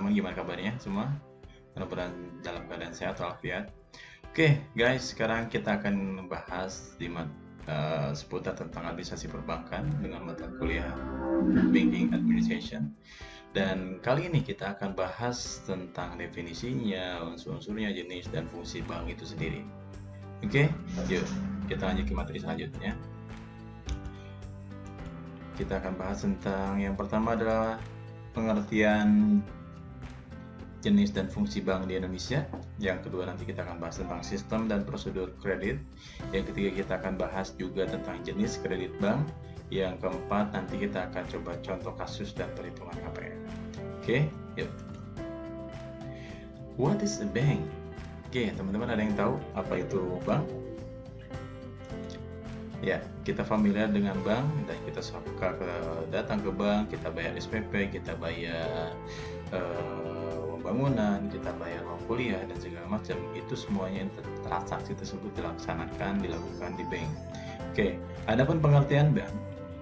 teman-teman, gimana kabarnya semua? Mudah-mudahan dalam keadaan sehat walafiat. Oke, guys, sekarang kita akan membahas seputar tentang administrasi perbankan dengan mata kuliah Banking Administration. Dan kali ini kita akan bahas tentang definisinya, unsur-unsurnya, jenis, dan fungsi bank itu sendiri. Oke, yuk kita lanjut ke materi selanjutnya. Kita akan bahas tentang yang pertama adalah pengertian jenis dan fungsi bank di Indonesia. Yang kedua nanti kita akan bahas tentang sistem dan prosedur kredit. Yang ketiga kita akan bahas juga tentang jenis kredit bank. Yang keempat nanti kita akan coba contoh kasus dan perhitungan KPR. Oke, yuk. What is a bank? Oke, teman-teman ada yang tahu apa itu bank? Ya, kita familiar dengan bank dan kita suka datang ke bank, kita bayar SPP, kita bayar bangunan, kita bayar uang kuliah dan segala macam. Itu semuanya transaksi tersebut dilakukan di bank. Oke, adapun pengertian bank,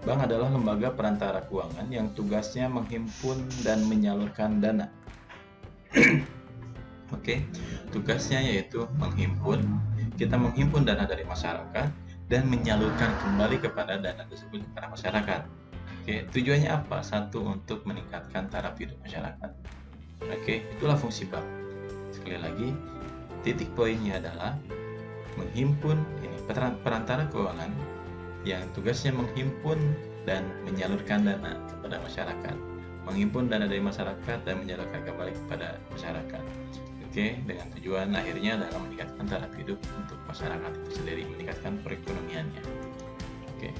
bank adalah lembaga perantara keuangan yang tugasnya menghimpun dan menyalurkan dana. Oke, tugasnya yaitu menghimpun. Kita menghimpun dana dari masyarakat dan menyalurkan kembali kepada dana tersebut kepada masyarakat. Oke, tujuannya apa? Satu, untuk meningkatkan taraf hidup masyarakat. Oke, itulah fungsi bank. Sekali lagi, titik poinnya adalah menghimpun perantara keuangan yang tugasnya menghimpun dan menyalurkan dana kepada masyarakat. Menghimpun dana dari masyarakat dan menyalurkan kembali kepada masyarakat. Oke, dengan tujuan akhirnya adalah meningkatkan taraf hidup untuk masyarakat itu sendiri, meningkatkan perekonomiannya. Oke,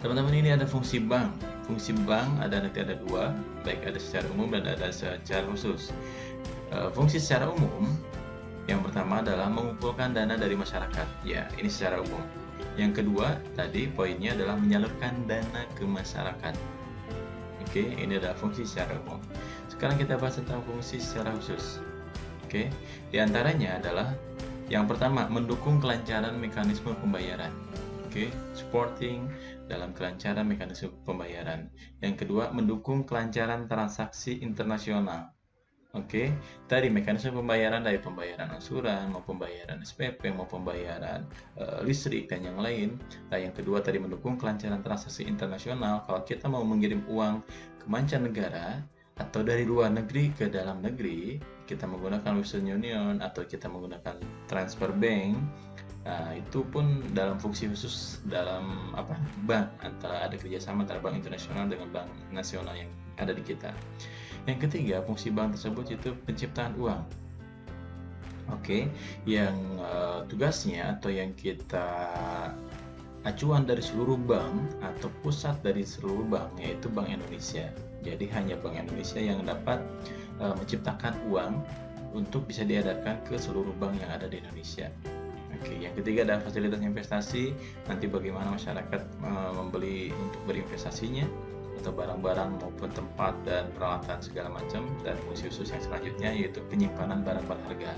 teman-teman, ini ada fungsi bank. Fungsi bank nanti ada dua, baik ada secara umum dan ada secara khusus. Fungsi secara umum yang pertama adalah mengumpulkan dana dari masyarakat. Ya, ini secara umum. Yang kedua tadi poinnya adalah menyalurkan dana ke masyarakat. Oke, ini adalah fungsi secara umum. Sekarang kita bahas tentang fungsi secara khusus. Oke, di antaranya adalah yang pertama, mendukung kelancaran mekanisme pembayaran. Oke, supporting dalam kelancaran mekanisme pembayaran. Yang kedua, mendukung kelancaran transaksi internasional. Oke, tadi mekanisme pembayaran dari pembayaran angsuran, mau pembayaran SPP, mau pembayaran listrik dan yang lain. Nah, yang kedua tadi mendukung kelancaran transaksi internasional. Kalau kita mau mengirim uang ke mancanegara atau dari luar negeri ke dalam negeri, kita menggunakan Western Union atau kita menggunakan transfer bank. Nah, itu pun dalam fungsi khusus dalam bank, antara ada kerjasama antara bank internasional dengan bank nasional yang ada di kita. Yang ketiga, fungsi bank tersebut itu penciptaan uang. Oke, yang tugasnya atau yang kita acuan dari seluruh bank atau pusat dari seluruh bank yaitu Bank Indonesia. Jadi hanya Bank Indonesia yang dapat menciptakan uang untuk bisa diedarkan ke seluruh bank yang ada di Indonesia. Oke, yang ketiga adalah fasilitas investasi. Nanti bagaimana masyarakat membeli untuk berinvestasinya atau barang-barang maupun tempat dan peralatan segala macam. Dan fungsi khusus yang selanjutnya yaitu penyimpanan barang berharga.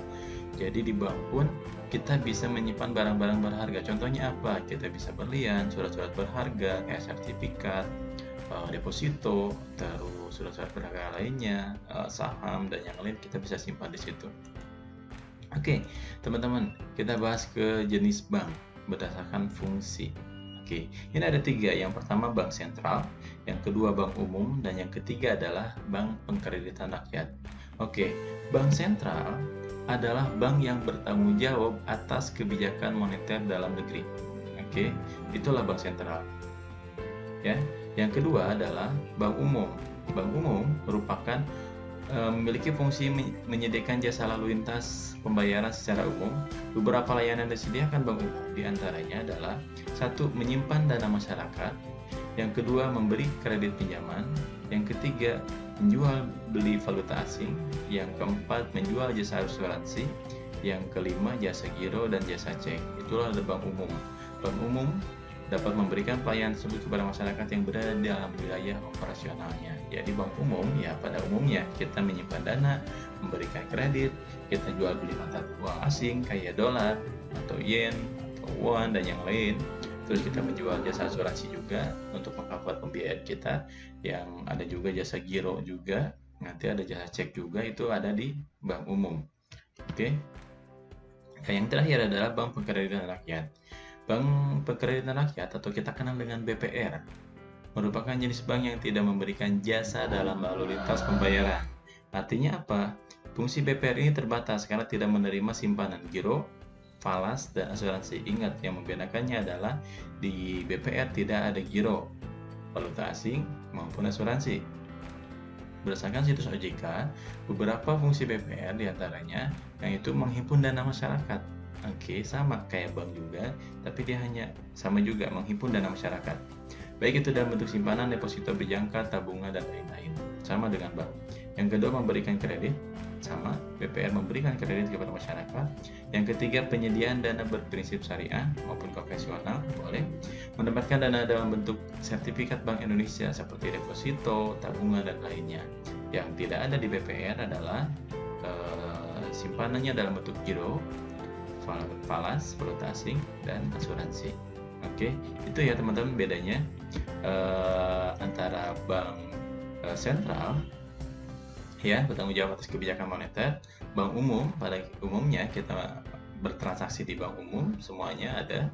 Jadi di bank pun kita bisa menyimpan barang-barang berharga. Contohnya apa? Kita bisa berlian, surat-surat berharga, kayak sertifikat, deposito, terus surat-surat berharga lainnya, saham dan yang lain kita bisa simpan di situ. Oke, teman-teman, kita bahas ke jenis bank berdasarkan fungsi. Oke, ini ada tiga. Yang pertama bank sentral, yang kedua bank umum, dan yang ketiga adalah bank pengkreditan rakyat. Oke, bank sentral adalah bank yang bertanggung jawab atas kebijakan moneter dalam negeri. Oke, itulah bank sentral. Ya, yang kedua adalah bank umum. Bank umum merupakan memiliki fungsi menyediakan jasa lalu lintas pembayaran secara umum. Beberapa layanan disediakan bank umum, diantaranya adalah satu, menyimpan dana masyarakat, yang kedua memberi kredit pinjaman, yang ketiga menjual beli valuta asing, yang keempat menjual jasa asuransi, yang kelima jasa giro dan jasa cek. Itulah bank umum. Bank umum dapat memberikan pelayanan tersebut kepada masyarakat yang berada di dalam wilayah operasionalnya. Jadi bank umum ya pada umumnya kita menyimpan dana, memberikan kredit, kita jual beli mata uang asing kayak dolar atau yen atau won dan yang lain. Terus kita menjual jasa asuransi juga untuk mengcover pembiayaan kita, yang ada juga jasa giro juga Nanti ada jasa cek juga, itu ada di bank umum. Oke. Nah, yang terakhir adalah Bank Pekreditan Rakyat. Bank Pekreditan Rakyat atau kita kenal dengan BPR merupakan jenis bank yang tidak memberikan jasa dalam lalu lintas pembayaran. Artinya apa? Fungsi BPR ini terbatas karena tidak menerima simpanan giro, falas, dan asuransi. Ingat, yang membedakannya adalah di BPR tidak ada giro, valuta asing, maupun asuransi. Berdasarkan situs OJK, beberapa fungsi BPR diantaranya yang itu menghimpun dana masyarakat. Oke, sama kayak bank juga, tapi dia hanya sama juga menghimpun dana masyarakat. Baik itu dalam bentuk simpanan, deposito berjangka, tabungan, dan lain-lain. Sama dengan bank. Yang kedua, memberikan kredit. Sama, BPR memberikan kredit kepada masyarakat. Yang ketiga, penyediaan dana berprinsip syariah maupun konvensional, boleh. Mendapatkan dana dalam bentuk sertifikat Bank Indonesia seperti deposito, tabungan, dan lainnya. Yang tidak ada di BPR adalah simpanannya dalam bentuk giro, falas, valuta asing, dan asuransi. Oke, itu ya teman-teman bedanya antara bank sentral ya bertanggung jawab atas kebijakan moneter, bank umum pada umumnya kita bertransaksi di bank umum semuanya ada.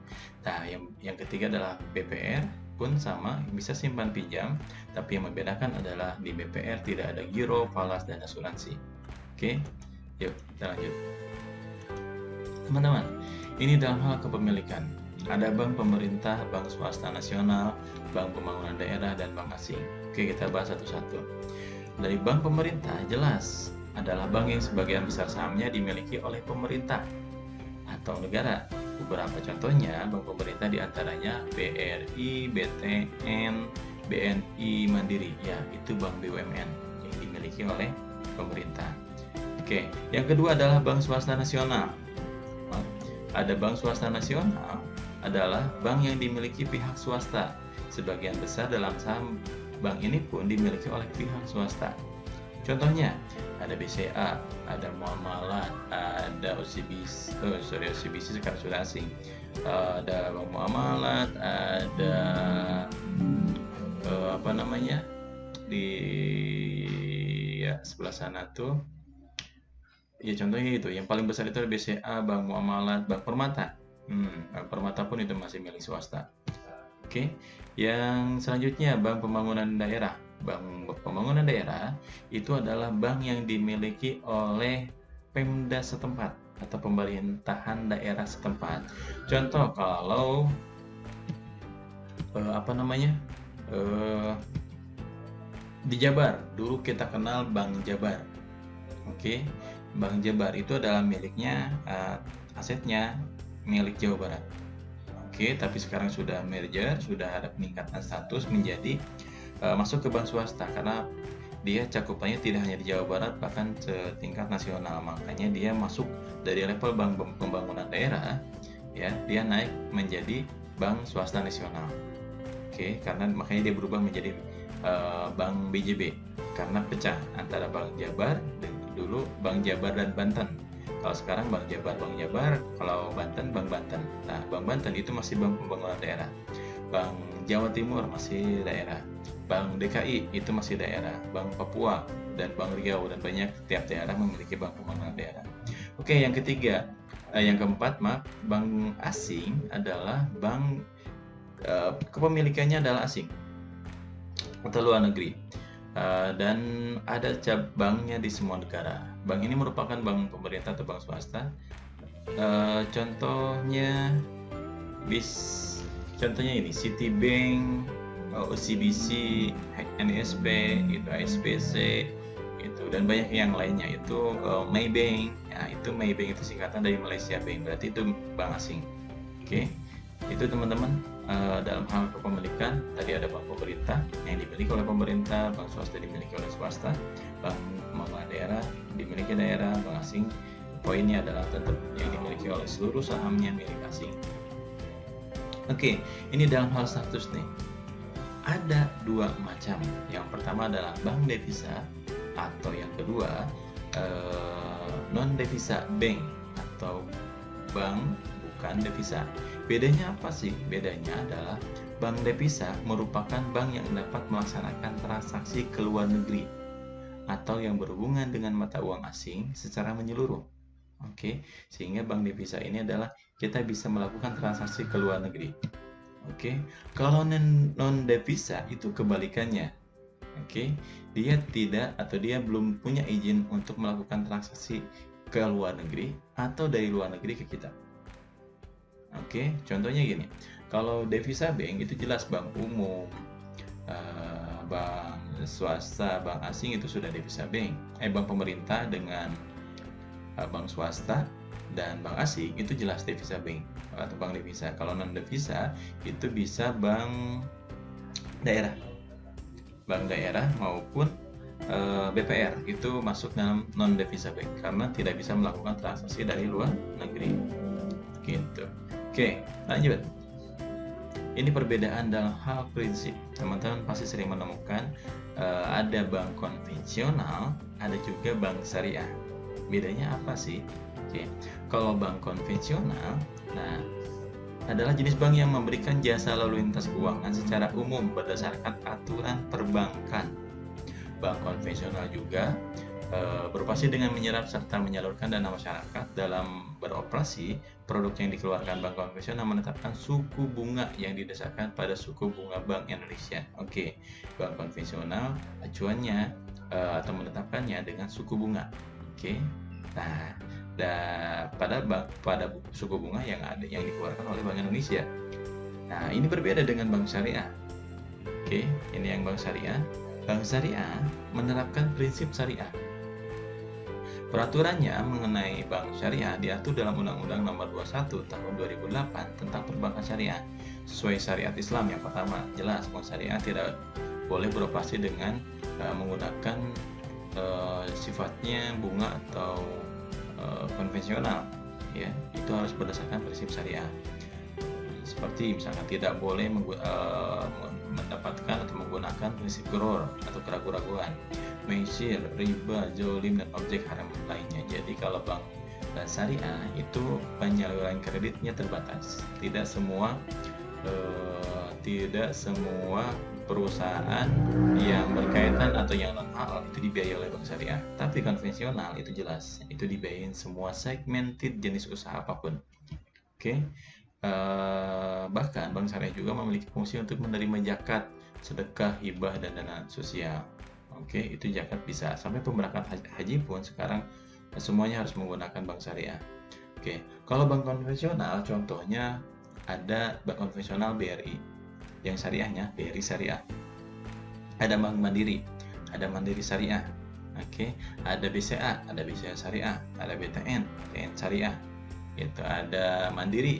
Nah, yang ketiga adalah BPR pun sama, bisa simpan pinjam, tapi yang membedakan adalah di BPR tidak ada giro, falas, dan asuransi. Oke, yuk kita lanjut. Teman-teman, ini dalam hal kepemilikan. Ada bank pemerintah, bank swasta nasional, bank pembangunan daerah, dan bank asing. Oke, kita bahas satu-satu. Dari bank pemerintah, jelas adalah bank yang sebagian besar sahamnya dimiliki oleh pemerintah atau negara. Beberapa contohnya bank pemerintah diantaranya BRI, BTN, BNI Mandiri. Ya, itu bank BUMN yang dimiliki oleh pemerintah. Oke, yang kedua adalah bank swasta nasional. Ada bank swasta nasional adalah bank yang dimiliki pihak swasta. Sebagian besar dalam saham bank ini pun dimiliki oleh pihak swasta. Contohnya, ada BCA, ada Muamalat, ada OCBC sekarang sudah asing. Ada Bank Muamalat, ada di sebelah sana tuh. Ya contohnya itu, yang paling besar itu ada BCA, Bank Muamalat, Bank Permata. Bank Permata pun itu masih milik swasta. Oke, yang selanjutnya Bank Pembangunan Daerah. Bank Pembangunan Daerah itu adalah bank yang dimiliki oleh Pemda setempat atau pemerintahan daerah setempat. Contoh kalau di Jabar, dulu kita kenal Bank Jabar. Oke, Bank Jabar itu adalah miliknya, asetnya milik Jawa Barat. Oke, tapi sekarang sudah merger, sudah ada peningkatan status menjadi masuk ke bank swasta karena dia cakupannya tidak hanya di Jawa Barat, bahkan setingkat nasional. Makanya dia masuk dari level bank pembangunan daerah, ya, dia naik menjadi bank swasta nasional. Oke, karena makanya dia berubah menjadi bank BJB karena pecah antara Bank Jabar dan dulu Bank Jabar dan Banten. Kalau sekarang Bank Jabar, kalau Banten, Bank Banten. Nah, Bank Banten itu masih Bank Pembangunan Daerah. Bank Jawa Timur masih daerah. Bank DKI itu masih daerah. Bank Papua dan Bank Riau dan banyak tiap daerah memiliki Bank Pembangunan Daerah. Oke, yang keempat, bank asing adalah bank kepemilikannya adalah asing atau luar negeri. Dan ada cabangnya di semua negara. Bank ini merupakan bank pemerintah atau bank swasta. Contohnya ini Citibank, OCBC, NSB, itu ASBC, itu dan banyak yang lainnya. Itu Maybank. Ya, itu Maybank itu singkatan dari Malaysia Bank. Berarti itu bank asing. Oke. Itu teman-teman dalam hal kepemilikan tadi ada bank pemerintah yang dimiliki oleh pemerintah, bank swasta dimiliki oleh swasta, bank pembangunan daerah dimiliki daerah, bank asing poinnya adalah tetap yang dimiliki oleh seluruh sahamnya milik asing. Oke, ini dalam hal status nih ada dua macam. Yang pertama adalah bank devisa atau yang kedua non devisa bank atau bank bukan devisa. Bedanya apa sih? Bedanya adalah bank devisa merupakan bank yang dapat melaksanakan transaksi ke luar negeri. atau yang berhubungan dengan mata uang asing secara menyeluruh. Oke, sehingga bank devisa ini adalah kita bisa melakukan transaksi ke luar negeri. Oke, kalau non devisa itu kebalikannya. Oke, dia tidak atau dia belum punya izin untuk melakukan transaksi ke luar negeri atau dari luar negeri ke kita. Oke, contohnya gini, kalau devisa bank itu jelas bank umum, bank swasta, bank asing itu sudah devisa bank. Bank pemerintah dengan bank swasta dan bank asing itu jelas devisa bank atau bank devisa. Kalau non devisa itu bisa bank daerah maupun BPR itu masuk dalam non devisa bank karena tidak bisa melakukan transaksi dari luar negeri. Gitu. Oke, lanjut. Ini perbedaan dalam hal prinsip. Teman-teman pasti sering menemukan ada bank konvensional, ada juga bank syariah. Bedanya apa sih? Oke, kalau bank konvensional, nah adalah jenis bank yang memberikan jasa lalu lintas keuangan secara umum berdasarkan aturan perbankan. Bank konvensional juga beroperasi dengan menyerap serta menyalurkan dana masyarakat. Dalam beroperasi, produk yang dikeluarkan bank konvensional menetapkan suku bunga yang didasarkan pada suku bunga Bank Indonesia. Oke, bank konvensional acuannya atau menetapkannya dengan suku bunga. Oke, nah pada suku bunga yang dikeluarkan oleh Bank Indonesia. Nah, ini berbeda dengan bank syariah. Oke, ini yang bank syariah. Bank syariah menerapkan prinsip syariah. Peraturannya mengenai bank syariah diatur dalam Undang-Undang Nomor 21 Tahun 2008 tentang perbankan syariah. Sesuai syariat Islam yang pertama, jelas bank syariah tidak boleh beroperasi dengan menggunakan sifatnya bunga atau konvensional, ya. Itu harus berdasarkan prinsip syariah. Seperti misalkan tidak boleh mendapatkan atau menggunakan prinsip gharar atau keraguan-raguan, maisir, riba, zolim, dan objek haram lainnya. Jadi kalau bank syariah itu penyaluran kreditnya terbatas. Tidak semua perusahaan yang berkaitan atau yang non halal itu dibiayai oleh bank syariah. Tapi konvensional itu jelas, itu dibiayain semua segmented jenis usaha apapun. Oke. Bahkan bank syariah juga memiliki fungsi untuk menerima zakat, sedekah, hibah, dan dana sosial. Oke, itu zakat bisa. Sampai pemberangkat haji pun sekarang semuanya harus menggunakan bank syariah. Oke, kalau bank konvensional contohnya ada bank konvensional BRI, yang syariahnya BRI Syariah. Ada Bank Mandiri, ada Mandiri Syariah. Oke, ada BCA, ada BCA Syariah, ada BTN Syariah. Itu ada Mandiri.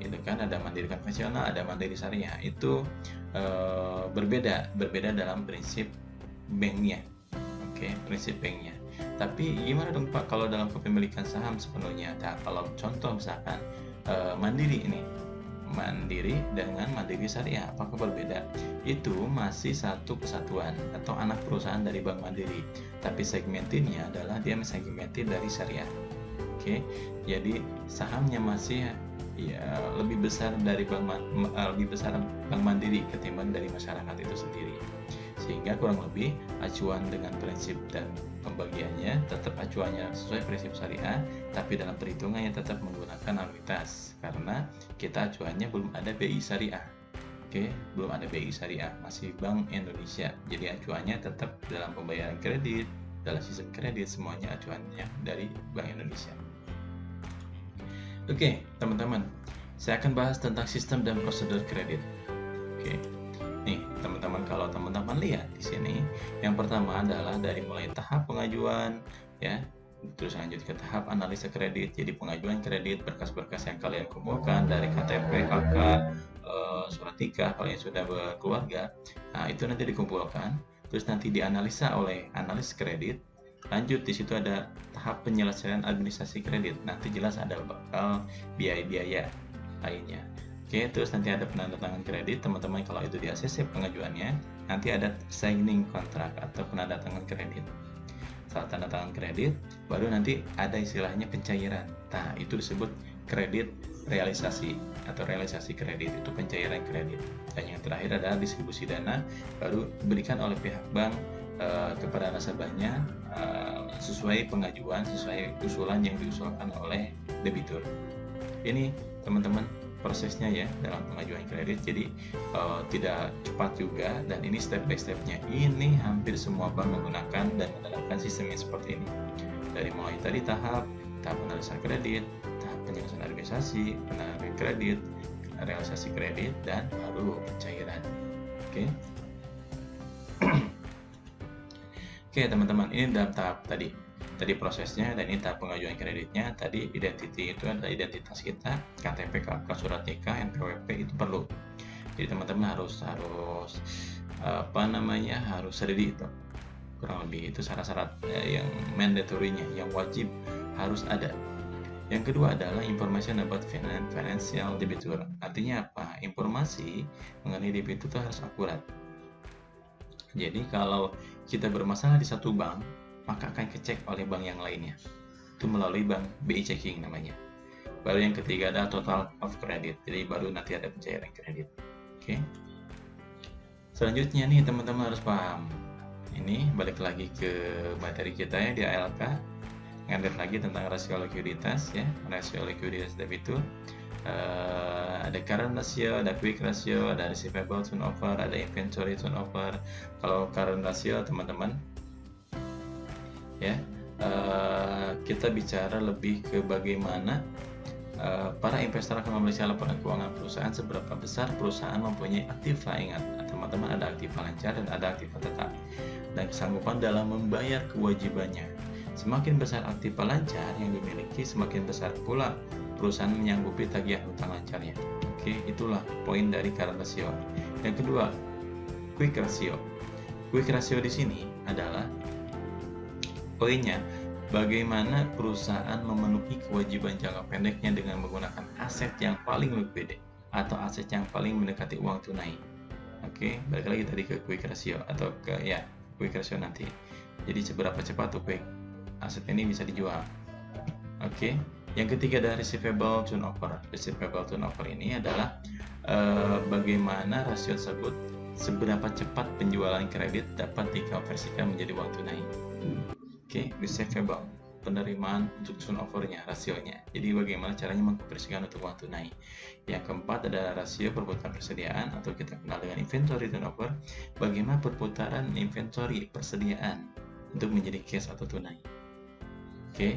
Itu kan ada Mandiri konvensional, ada Mandiri Syariah. Itu berbeda dalam prinsip banknya. Oke, prinsip banknya. Tapi gimana dong Pak kalau dalam kepemilikan saham sepenuhnya? Nah, kalau contoh misalkan Mandiri ini, Mandiri dengan Mandiri Syariah, apakah berbeda? Itu masih satu kesatuan atau anak perusahaan dari Bank Mandiri, tapi segmentinnya adalah dia segmentin dari Syariah. Oke, jadi sahamnya masih lebih besar dari Bank Mandiri ketimbang dari masyarakat itu sendiri. Sehingga kurang lebih acuan dengan prinsip dan pembagiannya tetap acuannya sesuai prinsip syariah, tapi dalam perhitungannya tetap menggunakan anuitas karena kita acuannya belum ada BI syariah. Oke, belum ada BI syariah, masih Bank Indonesia. Jadi acuannya tetap dalam pembayaran kredit, dalam sistem kredit, semuanya acuannya dari Bank Indonesia. Oke, teman-teman, saya akan bahas tentang sistem dan prosedur kredit. Oke. Nih, teman-teman, kalau teman-teman lihat di sini, yang pertama adalah dari mulai tahap pengajuan, ya, terus lanjut ke tahap analisa kredit. Jadi pengajuan kredit, berkas-berkas yang kalian kumpulkan dari KTP, KK, surat nikah kalau yang sudah berkeluarga, nah itu nanti dikumpulkan, terus nanti dianalisa oleh analis kredit. Lanjut di situ ada tahap penyelesaian administrasi kredit. Nanti jelas ada bakal biaya-biaya lainnya. Oke, terus nanti ada penandatangan kredit, teman-teman. Kalau itu di ACC pengajuannya, nanti ada signing kontrak atau penandatangan kredit. Setelah tanda tangan kredit, baru nanti ada istilahnya pencairan. Nah, itu disebut kredit realisasi atau realisasi kredit, itu pencairan kredit. Dan yang terakhir adalah distribusi dana, baru diberikan oleh pihak bank kepada nasabahnya sesuai pengajuan, sesuai usulan yang diusulkan oleh debitur. Ini teman-teman prosesnya ya dalam pengajuan kredit. Jadi tidak cepat juga, dan ini step by stepnya. Ini hampir semua bank menggunakan dan menerapkan sistemnya seperti ini. Dari mulai tadi tahap analisa kredit, tahap penyelesaian argumentasi, penawaran kredit, realisasi kredit, dan baru pencairan. Oke. Oke teman-teman, ini dalam tahap tadi prosesnya, dan ini tahap pengajuan kreditnya. Tadi identity itu adalah identitas kita, KTP, KK, surat nikah, NPWP itu perlu. Jadi teman-teman harus harus ready itu. Kurang lebih itu syarat-syarat yang mandatory-nya, yang wajib harus ada. Yang kedua adalah information about financial debitor. Artinya apa? Informasi mengenai debitur itu harus akurat. Jadi kalau kita bermasalah di satu bank, maka akan dicek oleh bank yang lainnya. Itu melalui bank BI checking namanya. Baru yang ketiga ada total of credit. Jadi baru nanti ada pencairan kredit. Oke. Selanjutnya nih teman-teman harus paham. Ini balik lagi ke materi kita ya di ALK. Ngalir lagi tentang rasio likuiditas ya, rasio likuiditas debitur. Ada current ratio, ada quick ratio, ada receivable turnover, ada inventory turnover. Kalau current ratio teman-teman ya, kita bicara lebih ke bagaimana para investor akan memeriksa laporan keuangan perusahaan, seberapa besar perusahaan mempunyai aktiva. Ingat teman-teman, ada aktiva lancar dan ada aktiva tetap, dan kesanggupan dalam membayar kewajibannya. Semakin besar aktiva lancar yang dimiliki, semakin besar pula perusahaan menyanggupi tagihan hutang lancarnya. Oke, itulah poin dari current ratio. Yang kedua, quick ratio. Quick ratio di sini adalah poinnya bagaimana perusahaan memenuhi kewajiban jangka pendeknya dengan menggunakan aset yang paling liquid atau aset yang paling mendekati uang tunai. Oke, balik lagi tadi ke quick ratio atau ke quick ratio nanti. Jadi seberapa cepat tuh quick aset ini bisa dijual. Oke. Yang ketiga ada receivable turnover. Receivable turnover ini adalah bagaimana rasio tersebut, seberapa cepat penjualan kredit dapat dikonversikan menjadi uang tunai. Oke, receivable, penerimaan untuk turnovernya, rasionya. Jadi bagaimana caranya mengkonversikan untuk uang tunai. Yang keempat ada rasio perputaran persediaan atau kita kenal dengan inventory turnover. Bagaimana perputaran inventory persediaan untuk menjadi cash atau tunai. Oke.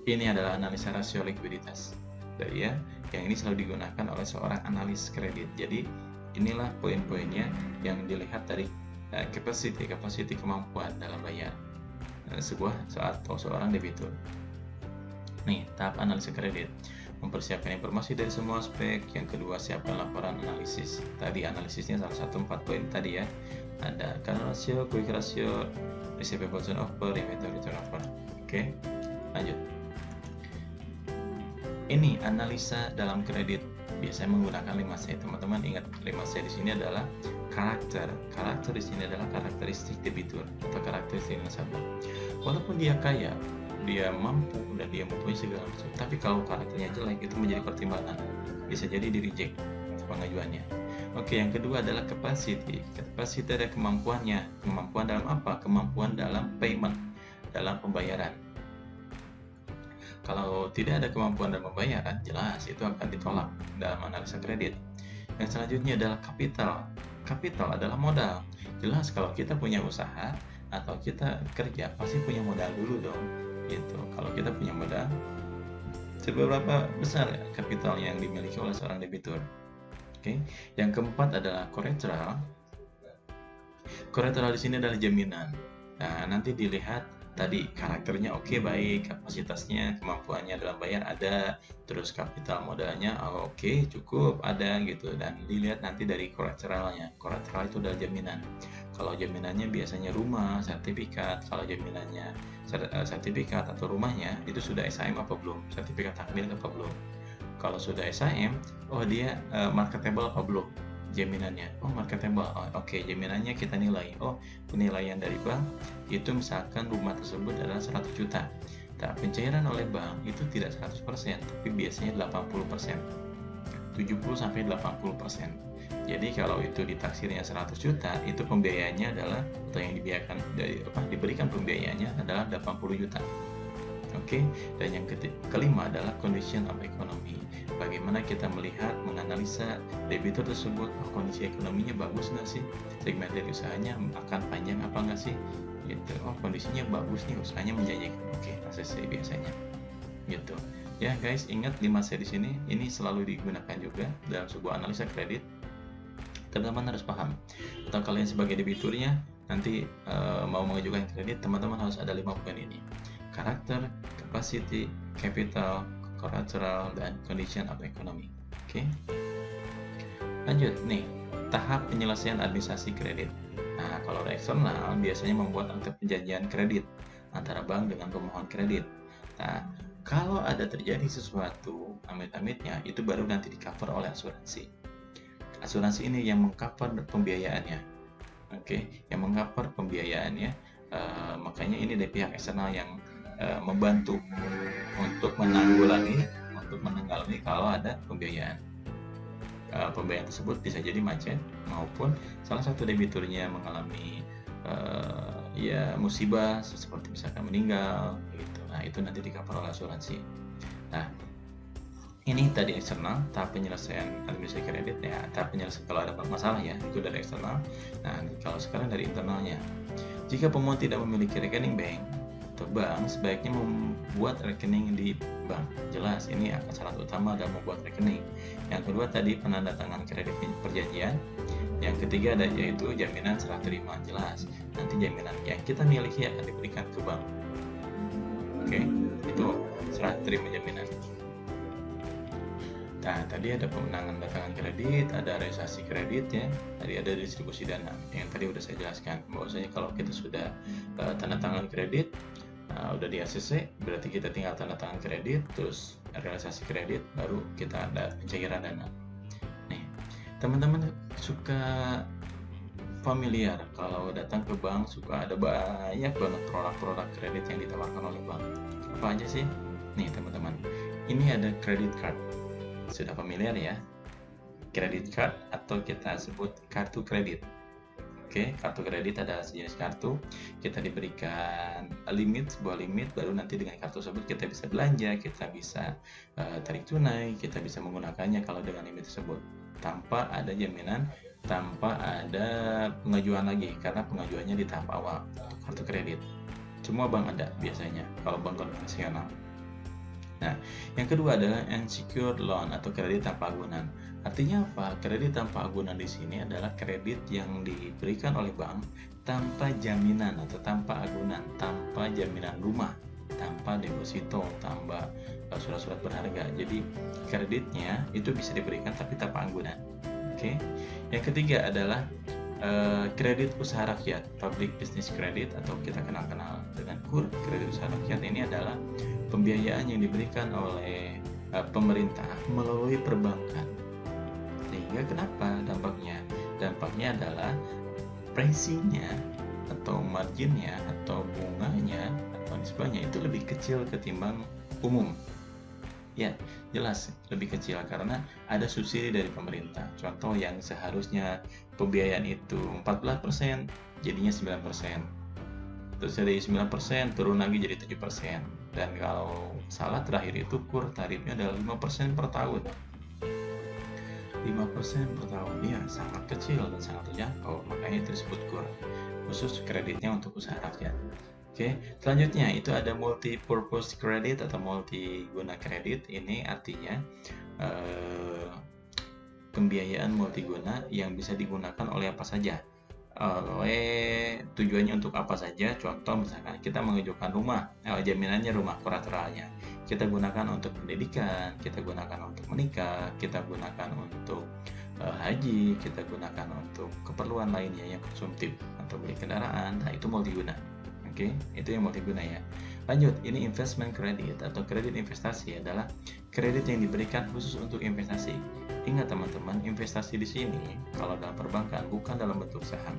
Ini adalah analisa rasio likuiditas. Jadi ya, yang ini selalu digunakan oleh seorang analis kredit. Jadi inilah poin-poinnya yang dilihat dari capacity kemampuan dalam bayar seorang debitur. Nih, tahap analisa kredit. Mempersiapkan informasi dari semua aspek. Yang kedua, siapkan laporan analisis. Tadi analisisnya salah satu 4 poin tadi ya. Ada current ratio, quick ratio, receivable turnover, inventory turnover. Oke, lanjut. Ini analisa dalam kredit biasanya menggunakan 5C. Teman-teman ingat 5C di sini adalah karakter. Karakter di sini adalah karakteristik debitur atau karakteristik nasabah. Walaupun dia kaya, dia mampu dan dia mempunyai segala macam, tapi kalau karakternya jelek itu menjadi pertimbangan. Bisa jadi di-reject pengajuannya. Oke, yang kedua adalah capacity. Capacity ada kemampuannya. Kemampuan dalam apa? Kemampuan dalam payment, dalam pembayaran. Kalau tidak ada kemampuan dalam pembayaran, jelas itu akan ditolak dalam analisa kredit. Yang selanjutnya adalah kapital. Kapital adalah modal. Jelas kalau kita punya usaha atau kita kerja pasti punya modal dulu dong. Gitu. Kalau kita punya modal, seberapa besar kapital yang dimiliki oleh seorang debitur. Oke. Yang keempat adalah collateral. Collateral di sini adalah jaminan. Nah, nanti dilihat tadi karakternya oke, baik, kapasitasnya, kemampuannya dalam bayar ada, terus kapital modalnya oke, cukup ada gitu, dan dilihat nanti dari collateralnya. Collateral itu adalah jaminan. Kalau jaminannya biasanya rumah, sertifikat. Kalau jaminannya sertifikat atau rumahnya itu sudah SHM apa belum, sertifikat hak milik apa belum. Kalau sudah SHM, dia marketable apa belum jaminannya. Marketable. Oke, jaminannya kita nilai. Penilaian dari bank itu misalkan rumah tersebut adalah 100 juta. Nah, pencairan oleh bank itu tidak 100%, tapi biasanya 80%. 70 sampai 80%. Jadi kalau itu ditaksirnya 100 juta, itu pembiayaannya adalah, atau yang diberikan pembiayaannya adalah 80 juta. Oke, dan yang kelima adalah condition of economy. Bagaimana kita melihat, menganalisa debitur tersebut, kondisi ekonominya bagus nggak sih? Segmen dari usahanya akan panjang apa nggak sih? Gitu. Oh, kondisinya bagus nih, usahanya menjanjikan. Oke, ACC biasanya. Gitu. Ya guys, ingat 5C di sini, ini selalu digunakan juga dalam sebuah analisa kredit. Teman-teman harus paham. Atau kalian sebagai debiturnya nanti mau mengajukan kredit, teman-teman harus ada 5 poin ini. Karakter, capacity, capital, collateral, dan condition of economy. Oke. Lanjut nih, tahap penyelesaian administrasi kredit. Nah, kalau eksternal biasanya membuat akte perjanjian kredit antara bank dengan pemohon kredit. Nah, kalau ada terjadi sesuatu amit-amitnya, itu baru nanti di-cover oleh asuransi. Asuransi ini yang meng-cover pembiayaannya. Oke, yang meng-cover pembiayaannya. Makanya ini dari pihak eksternal yang membantu untuk menanggulangi kalau ada pembiayaan. Pembiayaan tersebut bisa jadi macet, maupun salah satu debiturnya mengalami musibah seperti misalkan meninggal gitu. Nah, itu nanti di-cover oleh asuransi. Nah, ini tadi eksternal, tahap penyelesaian administrasi kredit ya, tahap penyelesaian kalau ada masalah ya, itu dari eksternal. Nah, kalau sekarang dari internalnya. Jika pemohon tidak memiliki rekening bank atau bank, sebaiknya membuat rekening di bank. Jelas, ini akan syarat utama dalam membuat rekening. Yang kedua tadi penandatangan kredit perjanjian. Yang ketiga ada yaitu jaminan serah terima. Jelas, nanti jaminan yang kita miliki akan diberikan ke bank. Oke, itu serah terima jaminan. Nah, tadi ada penandatangan kredit, ada realisasi kredit ya, tadi ada distribusi dana. Yang tadi udah saya jelaskan, bahwasanya kalau kita sudah tanda tangan kredit, udah di ACC, berarti kita tinggal tanda tangan kredit, terus realisasi kredit, baru kita ada pencairan dana. Nih, teman-teman suka familiar kalau datang ke bank, suka ada banyak banget produk-produk kredit yang ditawarkan oleh bank. Apa aja sih? Nih teman-teman, ini ada credit card. Sudah familiar ya, credit card atau kita sebut kartu kredit. Oke, kartu kredit ada sejenis kartu, kita diberikan sebuah limit, baru nanti dengan kartu tersebut kita bisa belanja, kita bisa tarik tunai, kita bisa menggunakannya kalau dengan limit tersebut, tanpa ada jaminan, tanpa ada pengajuan lagi, karena pengajuannya di tahap awal. Kartu kredit semua bank ada biasanya kalau bank konvensional. Nah, yang kedua adalah unsecured loan atau kredit tanpa agunan. Artinya apa? Kredit tanpa agunan di sini adalah kredit yang diberikan oleh bank tanpa jaminan atau tanpa agunan, tanpa jaminan rumah, tanpa deposito, tanpa surat-surat berharga. Jadi kreditnya itu bisa diberikan tapi tanpa agunan. Oke. Yang ketiga adalah kredit usaha rakyat, public business credit atau kita kenal dengan KUR. Kredit usaha rakyat ini adalah pembiayaan yang diberikan oleh pemerintah melalui perbankan. Sehingga kenapa dampaknya? Dampaknya adalah pricing-nya atau marginnya atau bunganya atau nisbahnya itu lebih kecil ketimbang umum. Ya, jelas lebih kecil karena ada subsidi dari pemerintah. Contoh yang seharusnya pembiayaan itu 14%, jadinya 9%. Terus dari 9% turun lagi jadi 7%. Dan kalau salah terakhir itu KUR tarifnya adalah 5% per tahun. 5% per tahun, ya sangat kecil dan sangat terjangkau, makanya itu disebut KUR, khusus kreditnya untuk usaha rakyat. Oke, selanjutnya itu ada multi-purpose credit atau multiguna kredit. Ini artinya pembiayaan multiguna yang bisa digunakan oleh apa saja, tujuannya untuk apa saja. Contoh misalkan kita mengajukan rumah, jaminannya rumah, kolateralnya kita gunakan untuk pendidikan, kita gunakan untuk menikah, kita gunakan untuk haji, kita gunakan untuk keperluan lainnya yang konsumtif atau beli kendaraan. Nah, itu multiguna. Oke, itu yang multiguna ya. Lanjut, ini investment credit atau kredit investasi adalah kredit yang diberikan khusus untuk investasi. Ingat teman-teman, investasi di sini kalau dalam perbankan bukan dalam bentuk saham.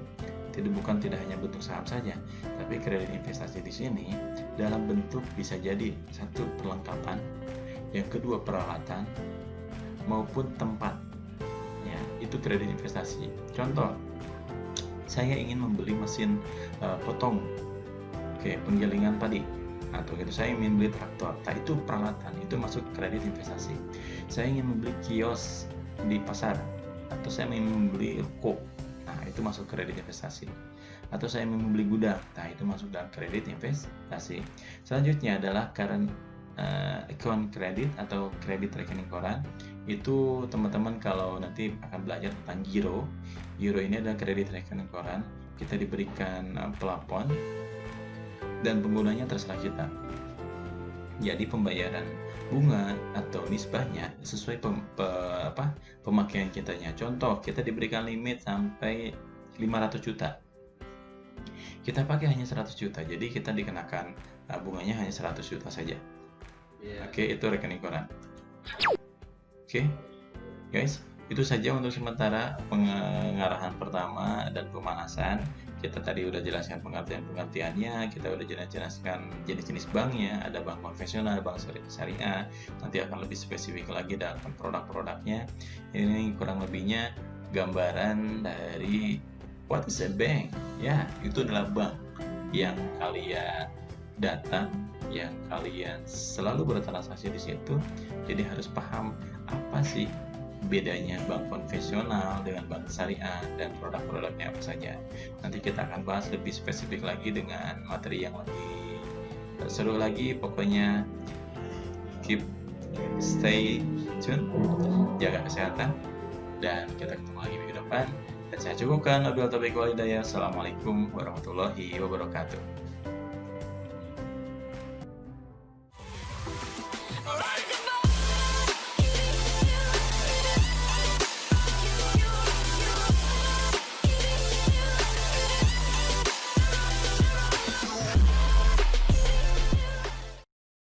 Tidak hanya bentuk saham saja, tapi kredit investasi di sini dalam bentuk bisa jadi satu perlengkapan, yang kedua peralatan maupun tempat. Ya, itu itu kredit investasi. Contoh, saya ingin membeli mesin potong, penggilingan padi, atau gitu saya ingin beli traktor, itu peralatan, itu masuk kredit investasi. Saya ingin membeli kios di pasar, atau saya ingin membeli ruko, itu masuk kredit investasi. Atau saya ingin membeli gudang, itu masuk dalam kredit investasi. Selanjutnya adalah current account credit atau kredit rekening koran. Itu teman-teman kalau nanti akan belajar tentang giro ini adalah kredit rekening koran. Kita diberikan plafon dan penggunanya terserah kita. Jadi pembayaran bunga atau nisbahnya sesuai pemakaian kitanya. Contoh, kita diberikan limit sampai 500 juta. Kita pakai hanya 100 juta, jadi kita dikenakan bunganya hanya 100 juta saja. Itu rekening koran. Guys, itu saja untuk sementara pengarahan pertama dan pemanasan. Kita tadi udah jelaskan pengertiannya, kita udah jelaskan jenis-jenis banknya, ada bank konvensional, bank syariah, nanti akan lebih spesifik lagi dalam produk-produknya. Ini kurang lebihnya gambaran dari what is a bank. Ya, itu adalah bank yang kalian datang, yang kalian selalu bertransaksi di situ. Jadi harus paham apa sih bedanya bank konvensional dengan bank syariah dan produk-produknya apa saja. Nanti kita akan bahas lebih spesifik lagi dengan materi yang lebih seru lagi. Pokoknya stay tune, jaga kesehatan, dan kita ketemu lagi minggu depan. Dan saya cukupkan. Wabillahi taufiq wal hidayah. Assalamualaikum warahmatullahi wabarakatuh.